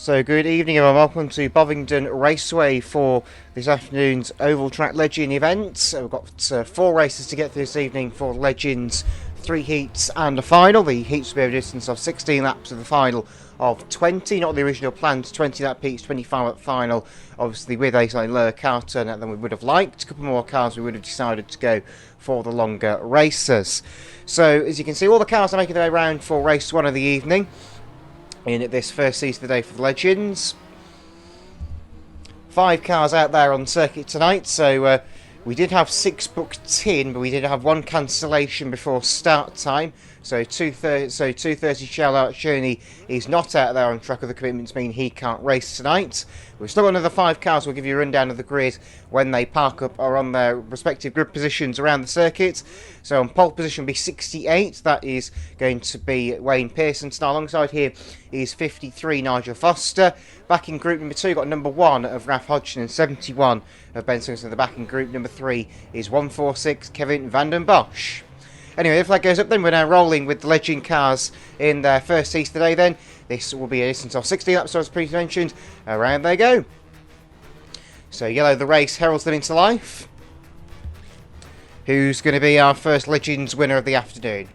So good evening everyone, welcome to Bovingdon Raceway for this afternoon's Oval Track Legend event. So we've got 4 races to get through this evening for Legends, 3 heats and a final. The heats will be a distance of 16 laps with the final of 20, not the original planned 20 lap heats, 25 lap final, obviously with a slightly lower car turnout than we would have liked. A couple more cars we would have decided to go for the longer races. So as you can see, all the cars are making their way around for race 1 of the evening in this first season of the day for the Legends. 5 cars out there on circuit tonight, so we did have 6 booked in, but we did have 1 cancellation before start time. So 2:30 Charlotte Journey is not out there on track. Of the commitments mean he can't race tonight. We've still got another 5 cars. We'll give you a rundown of the grid when they park up or on their respective grid positions around the circuit. So on pole position will be 68. That is going to be Wayne Pearson. Now alongside here is 53 Nigel Foster. Back in group number 2 got number 1 of Ralph Hodgson and 71 of Ben Simpson. The back in group number 3 is 146 Kevin van den Bosch. Anyway, if that goes up, then we're now rolling with the Legend cars in their first heat today. Then this will be a distance of 16 laps, as previously mentioned. Around they go. So yellow, the race heralds them into life. Who's going to be our first Legends winner of the afternoon?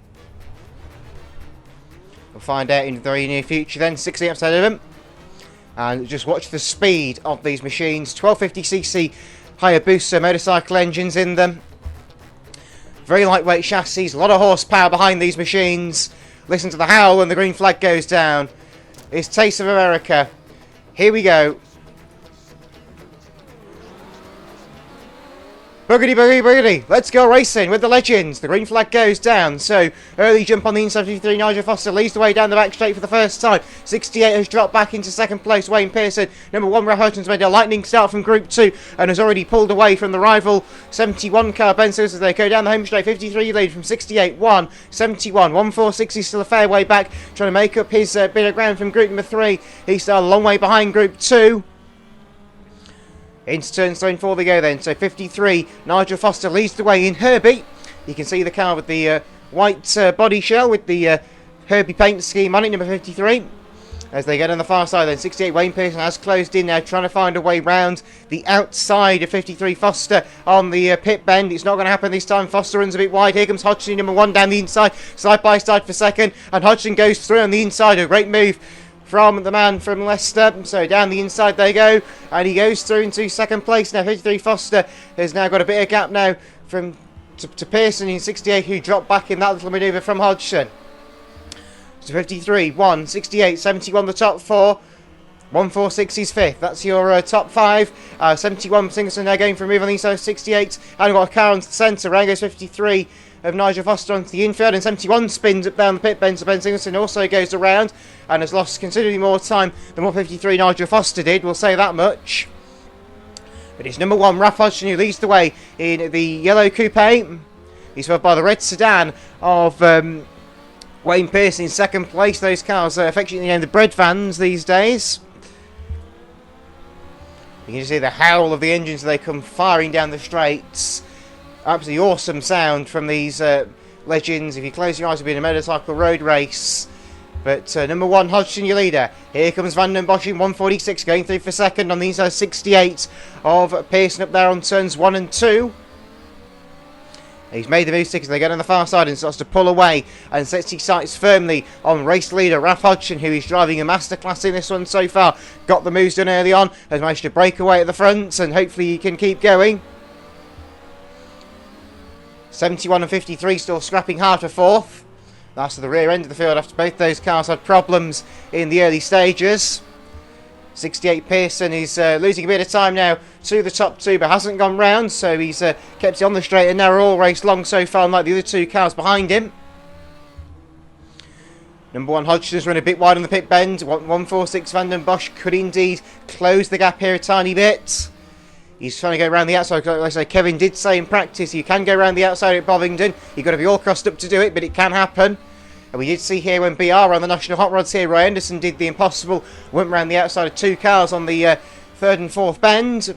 We'll find out in the very near future. Then 16 laps ahead of them, and just watch the speed of these machines. 1250cc Hayabusa motorcycle engines in them. Very lightweight chassis, a lot of horsepower behind these machines. Listen to the howl when the green flag goes down. It's Taste of America. Here we go. Boogity, boogity, boogity. Let's go racing with the Legends. The green flag goes down. So, early jump on the inside. 53. Nigel Foster leads the way down the back straight for the first time. 68 has dropped back into second place. Wayne Pearson. Number 1, Ralph Hodgson's made a lightning start from Group 2 and has already pulled away from the rival 71 car. Ben Simpson as they go down the home straight. 53 lead from 68. 1. 71. 146 is still a fair way back. Trying to make up his bit of ground from Group number 3. He's still a long way behind Group 2. Into turn 3 and 4 they go then. So 53, Nigel Foster leads the way in Herbie. You can see the car with the white body shell with the Herbie paint scheme on it, number 53. As they get on the far side then, 68 Wayne Pearson has closed in now, trying to find a way round the outside of 53 Foster on the pit bend. It's not going to happen this time. Foster runs a bit wide. Here comes Hodgson, number 1 down the inside, side by side for second, and Hodgson goes through on the inside. A great move from the man from Leicester. So down the inside they go, and he goes through into second place now. 53 Foster has now got a bit of gap now from to Pearson in 68, who dropped back in that little manoeuvre from Hodgson. So 53, 1, 68, 71 the top 4. 146 is 5th. That's your top 5. 71 Singleton now going for a move on the inside of 68. And we've got a car onto the centre. Round goes 53 of Nigel Foster onto the infield, and 71 spins up down the pit bend. So Ben Singleton also goes around and has lost considerably more time than what 53 Nigel Foster did, we'll say that much. But it's number 1, Ralph Hodgson, who leads the way in the yellow coupe. He's followed by the red sedan of Wayne Pearson in second place. Those cars are affectionately named the bread vans these days. You can see the howl of the engines as they come firing down the straights. Absolutely awesome sound from these Legends. If you close your eyes, it'll be in a motorcycle road race. But number 1, Hodgson, your leader. Here comes Van den Bosch in 146, going through for second on the inside 68 of Pearson up there on turns 1 and 2. He's made the move 6 as they get on the far side and starts to pull away and sets his sights firmly on race leader Ralph Hodgson, who is driving a masterclass in this one so far. Got the moves done early on, has managed to break away at the front, and hopefully he can keep going. 71 and 53 still scrapping hard for 4th. That's to the rear end of the field after both those cars had problems in the early stages. 68 Pearson is losing a bit of time now to the top 2, but hasn't gone round, so he's kept it on the straight and narrow all race long so far, unlike the other 2 cars behind him. Number 1 Hodgson has run a bit wide on the pit bend. 146 Van den Bosch could indeed close the gap here a tiny bit. He's trying to go around the outside. Like I say, Kevin did say in practice you can go around the outside at Bovingdon. You've got to be all crossed up to do it, but it can happen. And we did see here when BR on the National Hot Rods here, Roy Anderson did the impossible, went around the outside of 2 cars on the 3rd and 4th bend.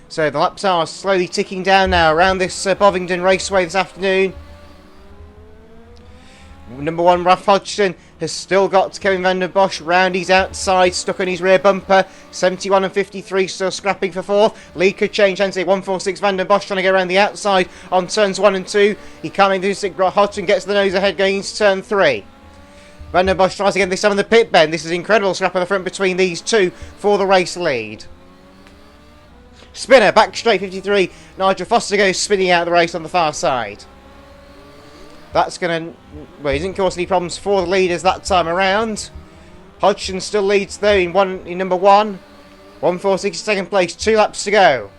So the laps are slowly ticking down now around this Bovingdon Raceway this afternoon. Number 1, Ralph Hodgson, has still got Kevin van der Bosch round his outside, stuck on his rear bumper. 71 and 53 still scrapping for 4th. Lead could change hands here. 146 van der Bosch trying to go around the outside on turns 1 and 2. He can't make this. Hodgson gets the nose ahead going into turn 3. Van der Bosch tries again, this time in the pit bend. This is incredible scrap at the front between these two for the race lead. Spinner, back straight 53. Nigel Foster goes spinning out of the race on the far side. That's going to... Well, he didn't cause any problems for the leaders that time around. Hodgson still leads though in number 1. 146 second place, 2 laps to go.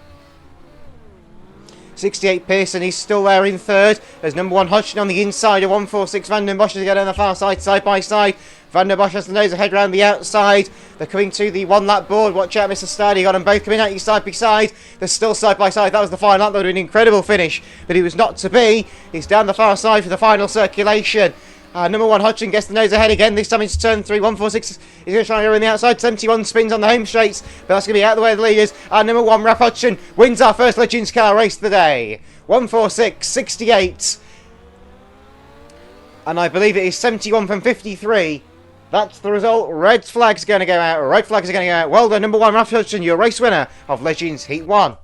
68 Pearson, he's still there in 3rd. There's number 1 Hodgson on the inside of 146 Van den Bosch to get on the far side by side. Van der Bosch has the nose ahead round the outside. They're coming to the 1 lap board. Watch out, Mr. Stein. You got them both coming at you side by side. They're still side by side. That was the final lap. That would have been an incredible finish, but it was not to be. He's down the far side for the final circulation. Number 1 Hodgson gets the nose ahead again. This time it's turn 3. 146 is going to try and go in the outside. 71 spins on the home straights, but that's going to be out of the way of the leaders. Number 1 Ralph Hodgson wins our first Legends car race of the day. 146, 68. And I believe it is 71 from 53. That's the result. Red flag's going to go out. Red flags are going to go out. Well done, number 1 Ralph Hodgson, your race winner of Legends Heat 1.